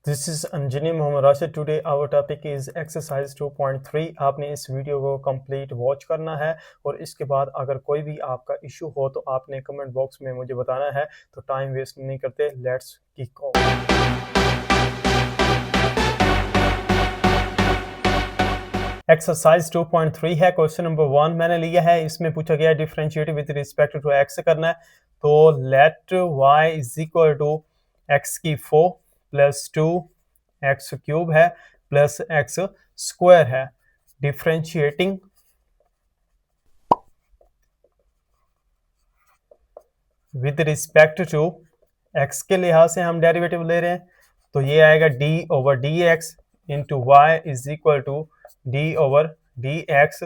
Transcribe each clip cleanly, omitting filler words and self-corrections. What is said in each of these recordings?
This is Anjani Mohammad Rashid. Today our topic is exercise 2.3। आपने इस video को कंप्लीट वॉच करना है और इसके बाद अगर कोई भी आपका इशू हो तो आपने कमेंट बॉक्स में मुझे बताना है। तो टाइम वेस्ट नहीं करते, लेट्स किक ऑफ। एक्सरसाइज 2.3 है। क्वेश्चन नंबर 1 मैंने लिया है। इसमें पूछा गया differentiate with respect to x करना है। तो let y is equal to x की 4 प्लस 2 एक्स क्यूब है प्लस एक्स स्क्वायर है। Differentiating with respect to x के लिहाज से हम डेरिवेटिव ले रहे हैं। तो ये आएगा d over d x into y is equal to d over d x,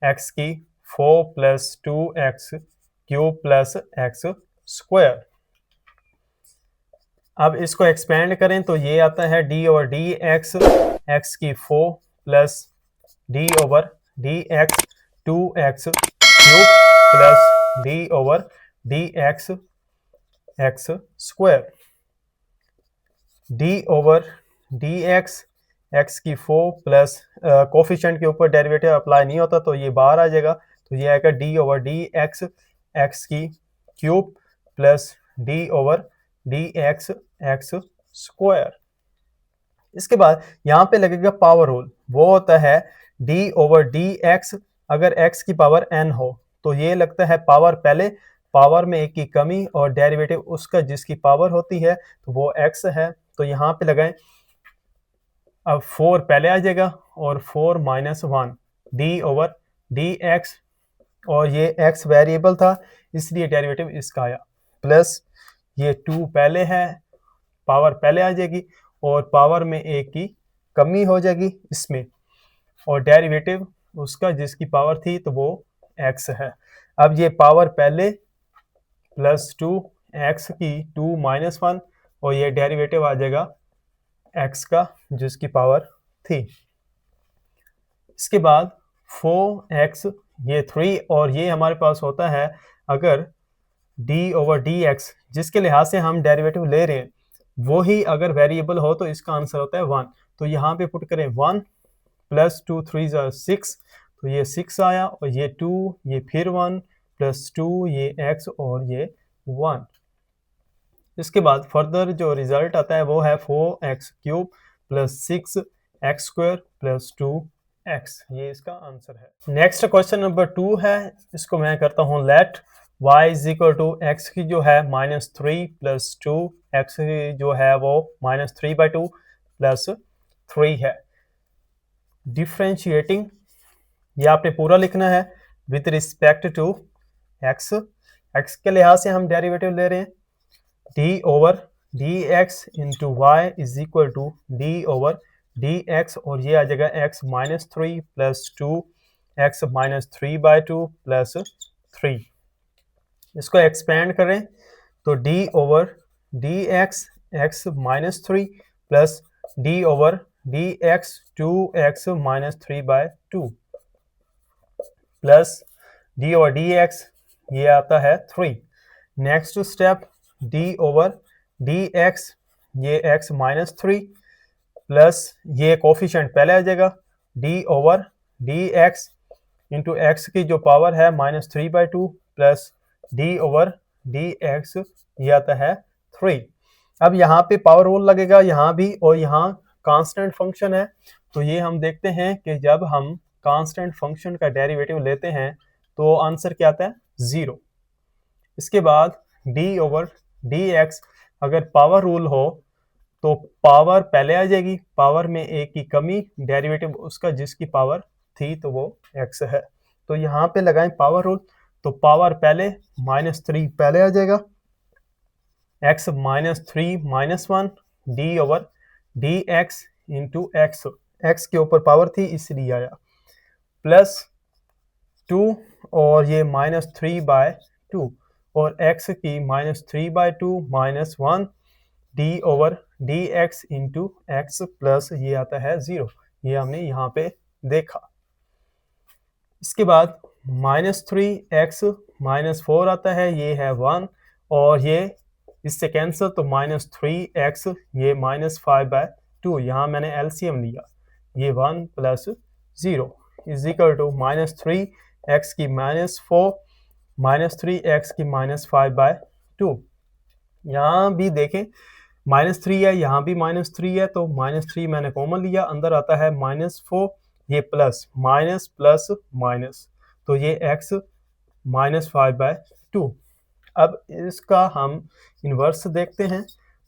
x की 4 plus 2 x cube plus x square. अब इसको एक्सपेंड करें तो ये आता है d over d x, x की 4 plus d over d x 2 x cube plus d over d x x square. D over d x, x की 4 plus coefficient के ऊपर डेरिवेटिव अप्लाई नहीं होता तो ये बाहर आ जाएगा। तो ये आएगा d over d x, x की cube plus d over d x x square. इसके बाद यहाँ पे लगेगा पावर रूल। वो होता है डी ओवर डी एक्स, अगर एक्स की पावर n हो तो ये लगता है पावर पहले, पावर में एक की कमी और डेरिवेटिव उसका जिसकी पावर होती है तो वो x है। तो यहाँ पे लगाएं, अब 4 पहले आ जाएगा और 4 minus 1 D over d x, और ये x वेरिएबल था इसलिए डेरिवेटिव इसका आया, प्लस ये 2 पहले है, पावर पहले आ जाएगी और पावर में एक की कमी हो जाएगी इसमें, और डेरिवेटिव उसका जिसकी पावर थी तो वो x है। अब ये पावर पहले प्लस 2 x की 2 माइनस 1 और ये डेरिवेटिव आ जाएगा x का जिसकी पावर थी। इसके बाद 4x, ये 3 और ये हमारे पास होता है अगर d ओवर डी एक्स जिसके लिहाज से हम डेरिवेटिव ले रहे हैं वो ही अगर वेरिएबल हो तो इसका आंसर होता है 1। तो यहाँ पे पुट करें 1 प्लस 2 3 6, तो ये 6 आया और ये 2, ये फिर 1 प्लस 2, ये x और ये 1। इसके बाद फर्दर जो रिजल्ट आता है वो है 4x cube plus 6x square plus 2x। ये इसका आंसर है। नेक्स्ट क्वेश्चन नंबर 2 है, इसको मैं करता हूँ let y is equal to x की जो है -3 प्लस 2, एक्स की जो है वो -3/2 प्लस 3 है। डिफरेंशिएटिंग, ये आपने पूरा लिखना है with respect to x, x के लिहाज से हम डेरिवेटिव ले रहे हैं। D over d x into y is equal to d over d x, और ये आ जाएगा x -3 प्लस 2 x -3/2 प्लस 3। इसको एक्सपेंड करें तो d over d x, x -3 plus d over d x 2x -3/2 plus d over d x, ये आता है 3। Next step d over d x, ये x -3 प्लस ये कोफिशिएंट पहले आ जाएगा d over d x into x की जो power है -3/2 plus d over d x, ये आता है 3। अब यहाँ पे पावर रूल लगेगा यहाँ भी, और यहाँ कांस्टेंट फंक्शन है तो ये हम देखते हैं कि जब हम कांस्टेंट फंक्शन का डेरिवेटिव लेते हैं तो आंसर क्या आता है 0। इसके बाद d ओवर डी एक्स, अगर पावर रूल हो तो पावर पहले आ जाएगी, पावर में एक की कमी, डेरिवेटिव उसका जिसकी पावर थी तो वो x है। तो यहाँ पे लगाएं पावर रूल, तो पावर पहले -3 पहले आ जाएगा, x -3 -1 d over d x into x, x के ऊपर पावर थी इसलिए आया, प्लस 2 और ये -3/2 और x की -3/2 -1 d over d x into x plus ये आता है 0। ये हमने यहाँ पे देखा। इसके बाद -3x -4 आता है, ये है 1 और ये इससे कैंसिल, तो -3x ये -5/2, यहाँ मैंने LCM लिया, ये 1 + 0 इज इक्वल टू -3x की -4 -3x की -5/2। यहाँ भी देखें -3 है, यहाँ भी -3 है, तो -3 मैंने कॉमन लिया, अंदर आता है -4, ये प्लस माइनस प्लस माइनस, तो ये x -5/2। अब इसका हम इन्वर्स देखते हैं,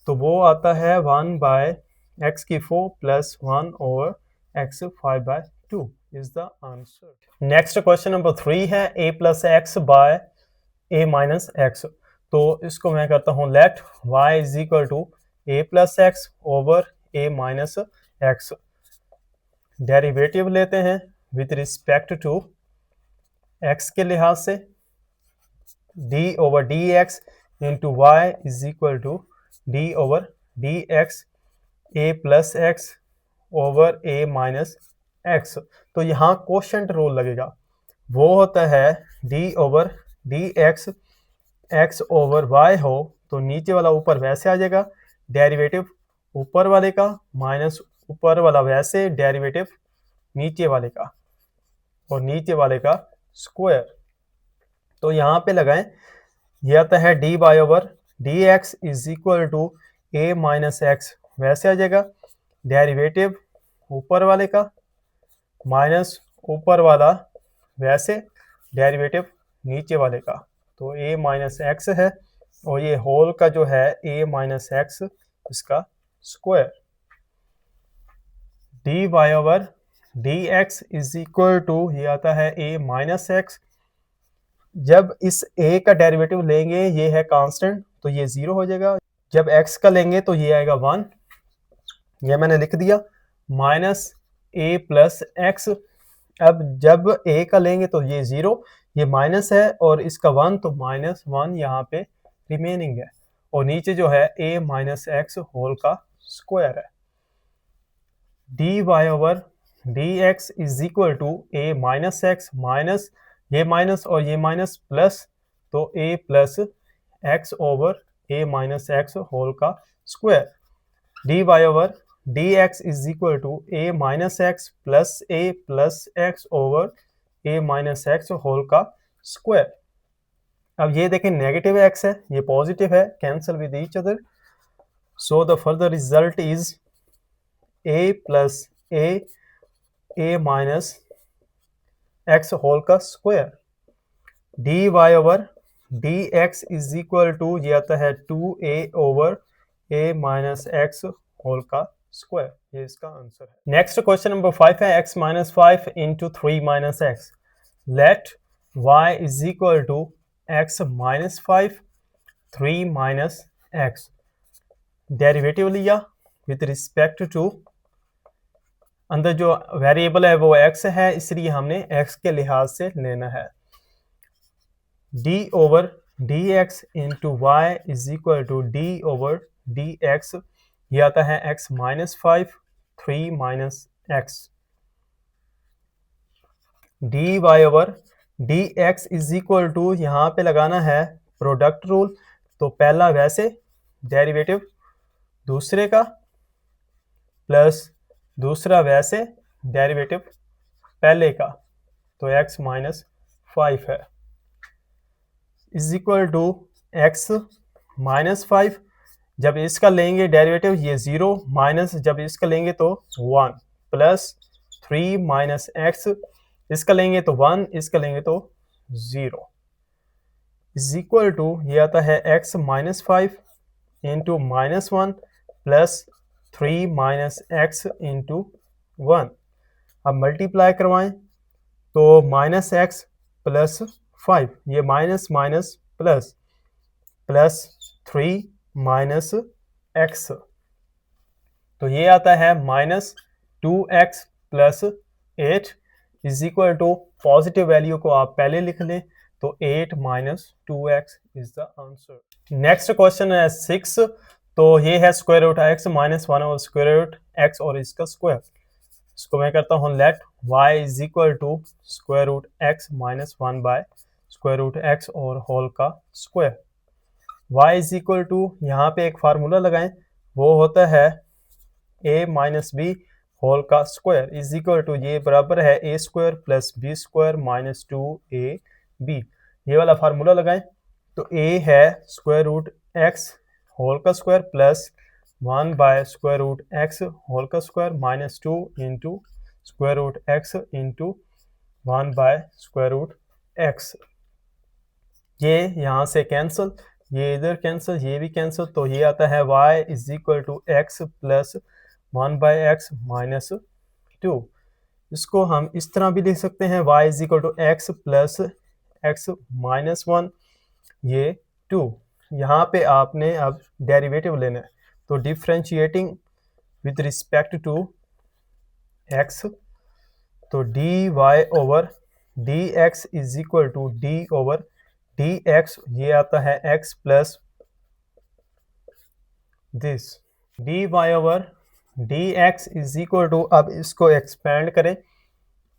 तो वो आता है 1/x की 4 + 1/x 5/2 is the answer. Next question number 3 है a + x/a - x। तो इसको मैं करता हूँ let y is equal to a + x over a - x। Derivative लेते हैं विथ रिस्पेक्ट टू x के लिहाज से, d/dx into y is equal to d/dx a + x over a - x। तो यहाँ कोशेंट रूल लगेगा, वो होता है d/dx x ओवर y हो तो नीचे वाला ऊपर वैसे आ जाएगा, डेरिवेटिव ऊपर वाले का माइनस ऊपर वाला वैसे, डेरिवेटिव नीचे वाले का और नीचे वाले का स्क्वायर। तो यहाँ पे लगाएं, ये आता है d/dx is equal to a - x, वैसे आ जाएगा, डेरिवेटिव ऊपर वाले का माइनस ऊपर वाला वैसे, डेरिवेटिव नीचे वाले का, तो a - x है और ये होल का जो है a - x इसका square. dy/dx is equal to ये आता है a - x। जब इस a का डेरिवेटिव लेंगे, ये है कांस्टेंट, तो ये 0 हो जाएगा। जब x का लेंगे तो ये आएगा 1, ये मैंने लिख दिया, -a + x। अब जब a का लेंगे तो ये 0, ये माइनस है और इसका 1, तो -1 यहाँ पे रिमेनिंग है और नीचे जो है a - x होल का स्क्वायर है। dy/dx is equal to a - x minus ये माइनस और ये माइनस प्लस, तो a + x over a - x whole का square. dy/dx is equal to a - x plus a + x over a - x whole का square. अब ये देखें negative x है, ये पॉजिटिव है, cancel with each other, so the further result is a + a - x whole का square. dy/dx is equal to ये आता है 2a over a - x whole का स्क्वायर, ये इसका आंसर है। नेक्स्ट क्वेश्चन नंबर 5 है x - 5 into 3 - x। Let y is equal to x - 5 3 - x। Derivative लिया विथ रिस्पेक्ट टू, अंदर जो वेरिएबल है वो x है, इसलिए हमने x के लिहाज से लेना है। d/dx into y is equal to d/dx, ये आता है x - 5 3 - x। dy/dx is equal to यहाँ पे लगाना है प्रोडक्ट रूल, तो पहला वैसे डेरिवेटिव दूसरे का प्लस दूसरा वैसे डेरिवेटिव पहले का, तो x - 5 है इज इक्वल टू x - 5। जब इसका लेंगे डेरिवेटिव ये 0, माइनस जब इसका लेंगे तो 1 प्लस 3 - x, इसका लेंगे तो 1, इसका लेंगे तो 0 इज इक्वल टू ये आता है x - 5 into -1 plus 3 - x into 1। अब मल्टीप्लाई करवाएं, तो -x प्लस 5, ये minus minus plus plus 3 - x, तो ये आता है -2x plus 8 is equal to, positive value को आप पहले लिख लें, तो 8 - 2x is the answer. Next question है 6, तो ये है √x - 1 और √x और इसका स्क्वायर। इसको मैं करता हूँ let y is equal to √x - 1 by √x और होल का square. y is equal to, यहाँ पे एक फार्मूला लगाएं, वो होता है a माइनस बी होल का स्क्वायर इज इक्वल टू, ये बराबर है a square plus b square minus 2ab। ये वाला फार्मूला लगाएं तो a है स्क्वायर रूट x होल का square plus 1 by square root x whole का square minus 2 into square root x into 1 by square root x। ये यहाँ से कैंसिल, ये इधर कैंसिल, ये भी कैंसिल, तो ये आता है y is equal to x plus 1 by x minus 2। इसको हम इस तरह भी लिख सकते हैं y is equal to x plus x minus 1, ये 2। यहाँ पे आपने अब डेरिवेटिव लेना है, तो differentiating with respect to x, तो dy over dx is equal to d over dx, ये आता है x plus this, dy over dx is equal to, अब इसको एक्सपेंड करें,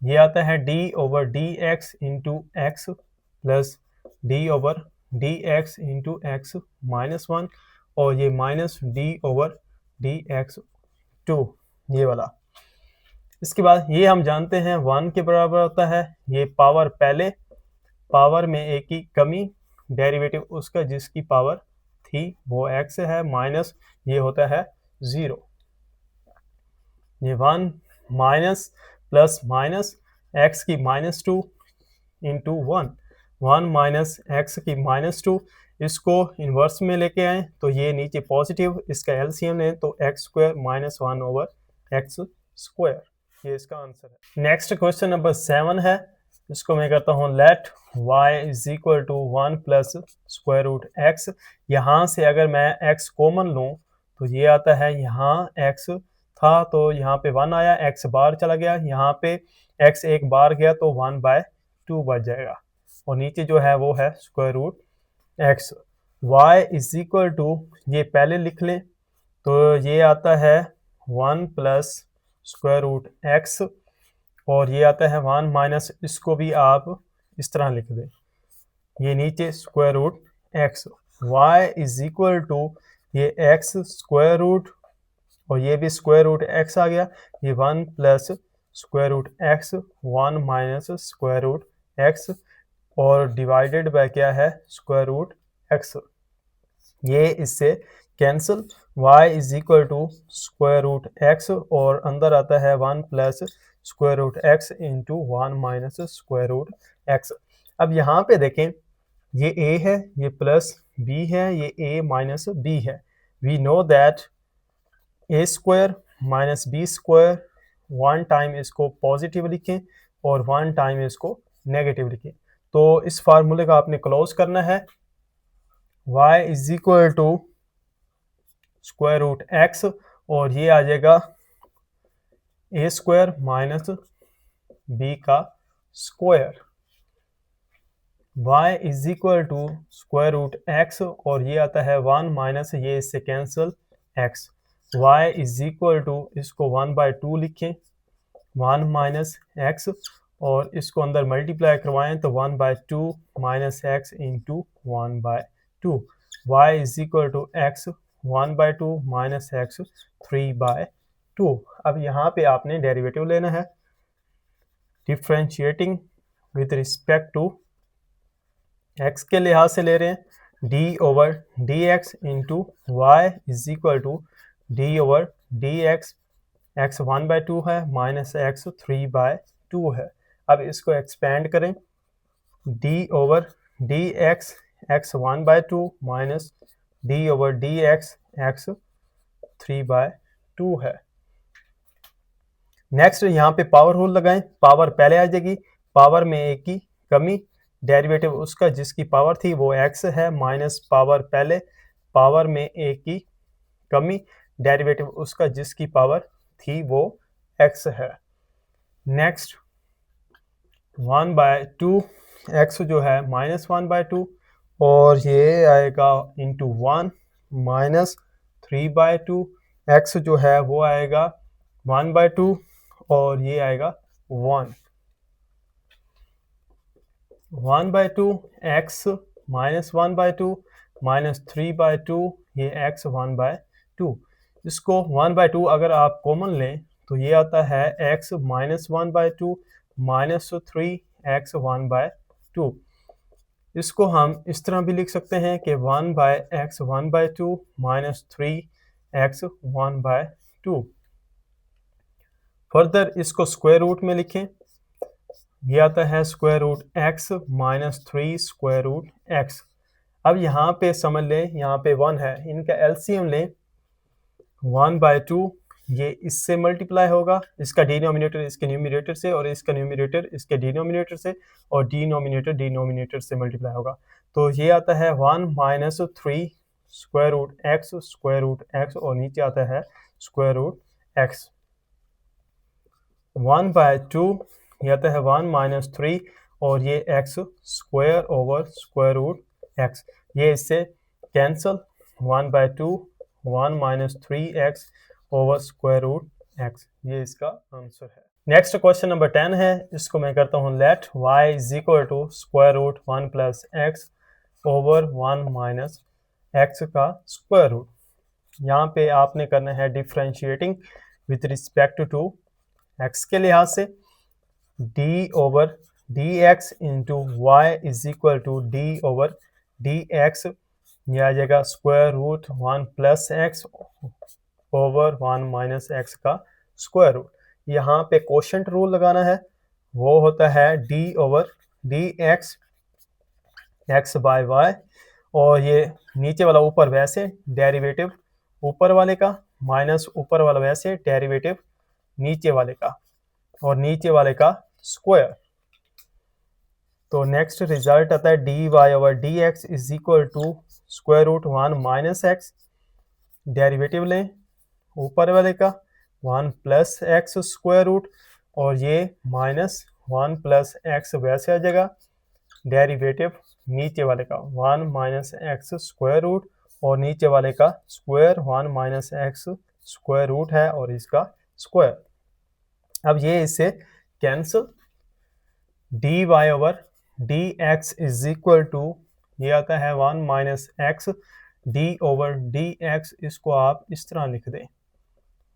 ये आता है d over dx into x plus d over dx into x minus 1, और ये माइनस d ओवर dx 2, ये वाला। इसके बाद ये हम जानते हैं 1 के बराबर होता है, ये पावर पहले, पावर में एक की कमी, डेरिवेटिव उसका जिसकी पावर थी वो x है, माइनस ये होता है 0, ये 1 माइनस प्लस माइनस x की माइनस 2 इंटू 1 माइनस एक्स की माइनस 2, इसको इन्वर्स में लेके आए तो ये नीचे पॉजिटिव, इसका एलसीएम लें तो x square minus 1 over x square, ये इसका आंसर है। नेक्स्ट क्वेश्चन नंबर 7 है, इसको मैं करता हूँ let y is equal to 1 plus square root x. यहाँ से अगर मैं x कॉमन लूँ तो ये आता है, यहाँ x था तो यहाँ पे 1 आया, x बार चला गया, यहाँ पे x एक बार गया तो 1 बाय 2 बच जाएगा, और नीचे जो है वो है square root x। y is equal to, ये पहले लिख लें तो ये आता है 1 प्लस स्क्वायर रूट x, और ये आता है 1 माइनस, इसको भी आप इस तरह लिख दें, ये नीचे square root x। y is equal to, ये x स्क्वायर रूट और ये भी स्क्वायर रूट x आ गया, ये 1 plus square root x, 1 minus square root x, और डिवाइडेड बाय क्या है स्क्वायर रूट x, ये इससे cancel, y is equal to square root x, और अंदर आता है 1 plus square root x into 1 minus square root x। अब यहाँ पे देखें, ये a है, ये प्लस b है, ये a माइनस b है। We know that a square minus b square, 1 time इसको पॉजिटिव लिखें और 1 टाइम इसको नेगेटिव लिखें, तो इस फार्मूले का आपने क्लोज करना है, y is equal to square root x, और ये आ जाएगा a स्क्वायर माइनस b का square, y is equal to square root x, और ये आता है 1 माइनस, ये इससे cancel x, y is equal to, इसको 1 बाय 2 लिखें, 1 माइनस x, और इसको अंदर मल्टीप्लाई करवाएं तो 1 by 2 minus x into 1 by 2, y is equal to x 1 by 2 minus x 3 by 2। अब यहाँ पे आपने डेरिवेटिव लेना है, differentiating with respect to x के लिहाज से ले रहे हैं, d over d x into y is equal to d over d x, x 1 by 2 है माइनस x 3 बाय 2 है। अब इसको एक्सपेंड करें, d over d x, x 1 by 2 minus d over d x, x 3 by 2 है। Next यहाँ पे power rule लगाएं, power पहले आ जाएगी, पावर में एक की कमी, डेरिवेटिव उसका जिसकी पावर थी वो x है, माइनस पावर पहले, पावर में एक की कमी, डेरिवेटिव उसका जिसकी पावर थी वो x है। नेक्स्ट 1 बाय 2, x जो है माइनस 1 बाय 2, और ये आएगा इंटू 1 माइनस 3 बाय 2, x जो है वो आएगा 1 बाय 2, और ये आएगा 1 बाय 2, x माइनस 1 बाय 2 -3/2, ये x 1/2। इसको 1/2 अगर आप कॉमन लें तो ये आता है x -1/2 -3x 1/2। इसको हम इस तरह भी लिख सकते हैं कि 1/x 1/2 -3x 1/2। फर्दर इसको स्क्वायर रूट में लिखें, ये आता है square root x -3 square root x। अब यहाँ पे समझ लें, यहाँ पे 1 है, इनका एलसीएम लें, 1/2 ये इससे मल्टीप्लाई होगा, इसका डिनोमिनेटर इसके न्यूमरेटर से और इसका न्यूमरेटर इसके डिनोमिनेटर से, और डिनोमिनेटर डिनोमिनेटर से मल्टीप्लाई होगा। तो ये आता है 1 -3 स्क्वायर रूट x और नीचे आता है स्क्वायर रूट x। 1/2 ये आता है 1 -3 और ये x square over square root x, ये इससे cancel, 1/2 1 -3x over square root x, ये इसका आंसर है। नेक्स्ट क्वेश्चन नंबर 10 है, इसको मैं करता हूँ let y is equal to square root 1 plus x over 1 minus x का स्क्वायर रूट। यहाँ पे आपने करना है differentiating with respect to x के लिहाज से, d over dx into y is equal to d over dx, ये आ जाएगा square root 1 plus x over 1 minus x का स्क्वायर रूट। यहाँ पे कोशेंट रूल लगाना है, वो होता है d over dx x by y, और ये नीचे वाला ऊपर वैसे डेरिवेटिव ऊपर वाले का, माइनस ऊपर वाला वैसे डेरिवेटिव नीचे वाले का, और नीचे वाले का स्क्वायर। तो नेक्स्ट रिजल्ट आता है dy over dx is equal to square root 1 minus x, derivative लें ऊपर वाले का 1 प्लस x स्क्वायर रूट, और ये माइनस 1 प्लस x वैसे आ जाएगा, डेरिवेटिव नीचे वाले का 1 माइनस x स्क्वायर रूट, और नीचे वाले का square 1 minus x square root है और इसका स्क्वायर। अब ये इससे cancel, dy over dx is equal to, ये आता है 1 minus x, d over dx इसको आप इस तरह लिख दें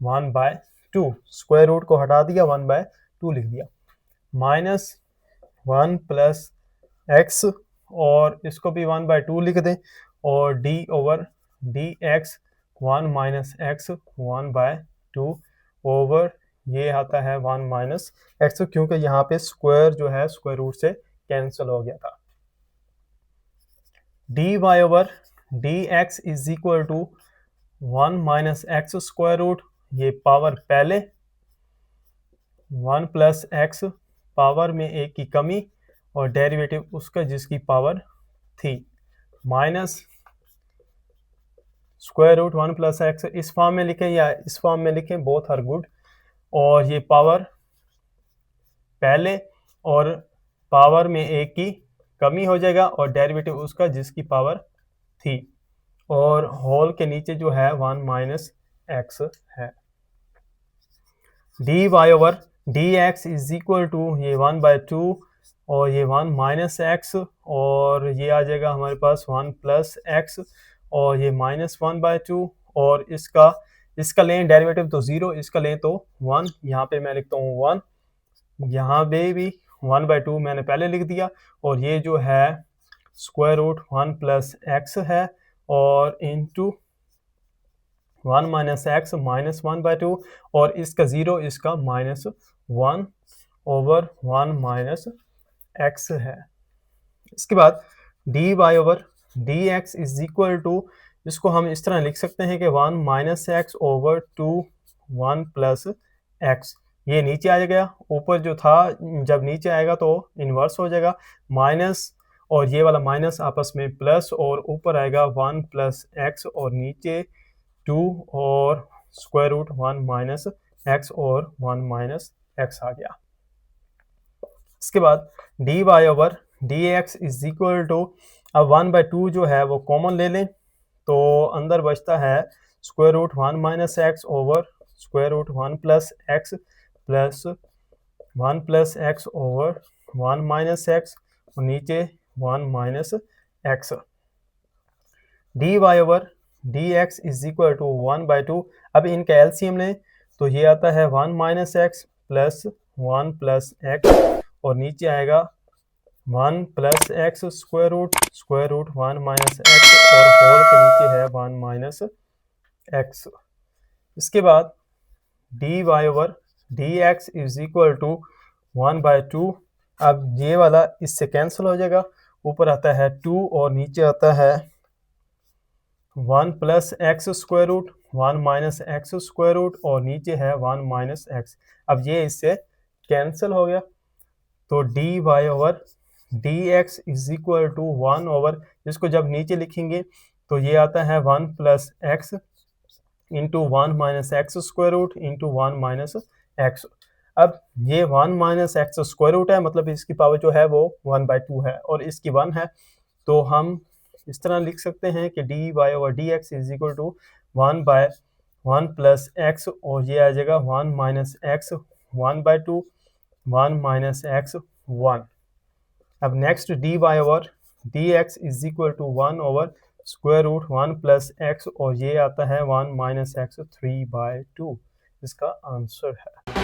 1/2, स्क्वायर रूट को हटा दिया 1/2 लिख दिया, माइनस 1 प्लस x और इसको भी 1/2 लिख दें, और d over dx 1 minus x 1/2 over, ये आता है 1 माइनस x, क्योंकि यहाँ पे स्क्वायर जो है स्क्वायर रूट से कैंसिल हो गया था। dy over dx is equal to 1 minus x square root, ये पावर पहले 1 प्लस x पावर में एक की कमी और डेरिवेटिव उसका जिसकी पावर थी, minus square root 1 plus x, इस फॉर्म में लिखें या इस फॉर्म में लिखें, बोथ आर गुड, और ये पावर पहले और पावर में एक की कमी हो जाएगा और डेरिवेटिव उसका जिसकी पावर थी, और होल के नीचे जो है 1 माइनस x है। dy over dx is equal to, ये 1/2 और ये 1 माइनस x, और ये आ जाएगा हमारे पास 1 प्लस x, और ये माइनस 1/2, और इसका लें डेरिवेटिव तो 0, इसका लें तो 1, यहाँ पे मैं लिखता हूँ 1, यहाँ पे भी 1/2 मैंने पहले लिख दिया, और ये जो है स्क्वायर रूट 1 प्लस x है, और इंटू 1 माइनस x माइनस 1/2, और इसका 0 इसका माइनस 1 ओवर 1 माइनस x है। इसके बाद dy over dx is equal to, इसको हम इस तरह लिख सकते हैं कि 1 minus x over 2 1 plus x, ये नीचे आ जाएगा, ऊपर जो था जब नीचे आएगा तो इन्वर्स हो जाएगा, माइनस और ये वाला माइनस आपस में प्लस, और ऊपर आएगा 1 प्लस x और नीचे 2 और स्क्वायर रूट 1 माइनस x और 1 माइनस x आ गया। इसके बाद dy over dx is equal to, अब 1/2 जो है वो कॉमन ले लें, तो अंदर बचता है square root 1 minus x over square root 1 plus x plus 1 plus x over 1 minus x, और नीचे 1 minus x। D y over d x is equal to 1/2। अब इनका एलसीएम लें तो ये आता है 1 minus x plus 1 plus x और नीचे आएगा 1 plus x square root 1 minus x और होल के नीचे है 1 माइनस एक्स। इसके बाद d y over d x is equal to 1/2। अब ये वाला इससे कैंसिल हो जाएगा, ऊपर आता है 2 और नीचे आता है 1 plus x square root 1 minus x square root और नीचे है 1 माइनस एक्स। अब ये इससे कैंसिल हो गया तो d y over d x is equal to 1 over, इसको जब नीचे लिखेंगे तो ये आता है 1 plus x into 1 minus x square root into 1 minus x. अब ये 1 माइनस एक्स स्क्वायर रूट है, मतलब इसकी पावर जो है वो 1/2 है और इसकी 1 है, तो हम इस तरह लिख सकते हैं कि d y over d x is equal to 1/1 plus x और ये आ जाएगा 1 माइनस एक्स 1/2 1 माइनस एक्स 1। अब next d y over d x is equal to 1 over square root 1 plus x और ये आता है 1 माइनस एक्स 3/2। इसका आंसर है।